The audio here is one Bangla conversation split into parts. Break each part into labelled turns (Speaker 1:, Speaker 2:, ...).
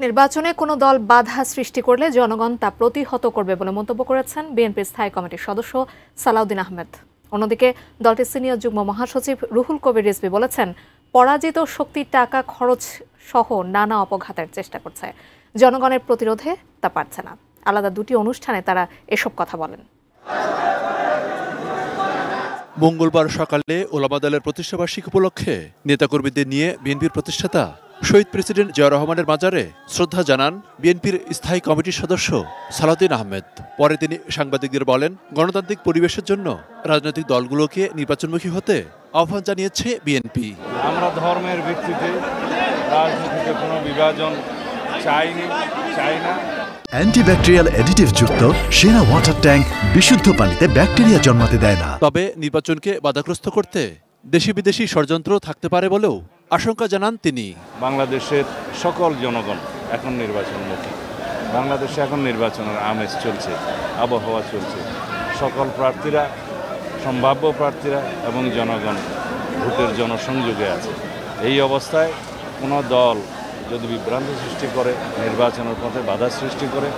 Speaker 1: নির্বাচনে কোনো দল বাধা সৃষ্টি করলে জনগণ তা প্রতিহত করবে বলে মন্তব্য করেছেন বিএনপির স্থায়ী কমিটির সদস্য সালাউদ্দিন আহমেদ। অন্যদিকে দলটির সিনিয়র যুগ্ম মহাসচিব রুহুল কবির রিজভী বলেছেন, পরাজিত শক্তি টাকা খরচ সহ নানা অপঘাতের চেষ্টা করছে, জনগণের প্রতিরোধে তা পারছে না। আলাদা দুটি অনুষ্ঠানে তারা এসব কথা বলেন।
Speaker 2: মঙ্গলবার সকালে ওলামা দলের প্রতিষ্ঠাবার্ষিকী উপলক্ষে নেতাকর্মীদের নিয়ে বিএনপির প্রতিষ্ঠাতা শহীদ প্রেসিডেন্ট জিয়া রহমানের মাজারে শ্রদ্ধা জানান বিএনপির স্থায়ী কমিটির সদস্য সালাউদ্দিন আহমেদ। পরে তিনি সাংবাদিকদের বলেন, গণতান্ত্রিক পরিবেশের জন্য রাজনৈতিক দলগুলোকে নির্বাচনমুখী হতে আহ্বান জানিয়েছে বিএনপি।
Speaker 3: আমরা ধর্মের ভিত্তিতে রাজনীতিতে কোনো বিভাজন চাই না।
Speaker 4: অ্যান্টিব্যাকটেরিয়াল অ্যাডিটিভ যুক্ত সেরা ওয়াটার ট্যাঙ্ক বিশুদ্ধ পানিতে ব্যাকটেরিয়া জন্মাতে দেয় না।
Speaker 2: তবে নির্বাচনকে বাধাগ্রস্ত করতে দেশি বিদেশি ষড়যন্ত্র থাকতে পারে বলেও আশঙ্কা জানান তিনি।
Speaker 3: বাংলাদেশের সকল জনগণ এখন নির্বাচনমুখী। বাংলাদেশে এখন নির্বাচনের আমেজ চলছে, আবহাওয়া চলছে। সকল প্রার্থীরা, সম্ভাব্য প্রার্থীরা এবং জনগণ ভোটের জনসংযোগে আছে। এই অবস্থায় কোনো দল যদি বিভ্রান্তি সৃষ্টি করে, নির্বাচনের পথে বাধা সৃষ্টি করে,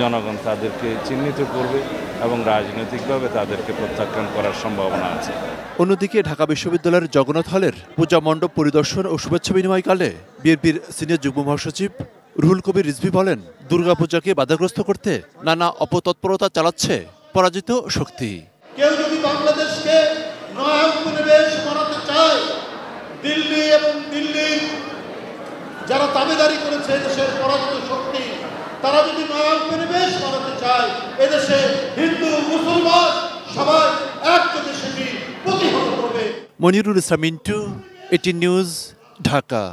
Speaker 3: জনগণ তাদেরকে চিহ্নিত করবে এবং রাজনৈতিকভাবে তাদেরকে প্রত্যাখ্যান করার সম্ভাবনা আছে।
Speaker 2: অন্যদিকে ঢাকা বিশ্ববিদ্যালয়ের জগন্নাথ হলের পূজা মণ্ডপ পরিদর্শন ও শুভেচ্ছা বিনিময়কালে বিএনপির সিনিয়র যুগ্ম মহাসচিব রুহুল কবির রিজভী বলেন, দুর্গাপূজাকে বাধাগ্রস্ত করতে নানা অপতৎপরতা চালাচ্ছে পরাজিত শক্তি।
Speaker 5: কেউ যদি বাংলাদেশকে নয়া উপনিবেশ বানাতে চায়, দিল্লি এবং দিল্লির যারা দাবিদারি করেছে এদেশের পরাজিত শক্তি, তারা যদি নয়া উপনিবেশ বানাতে চায়, এদেশে হিন্দু মুসলমান সবাই একযোগে সেটি প্রতিহত করবে।
Speaker 2: মনিরুল ইসলাম মিন্টু, 18 নিউজ, ঢাকা।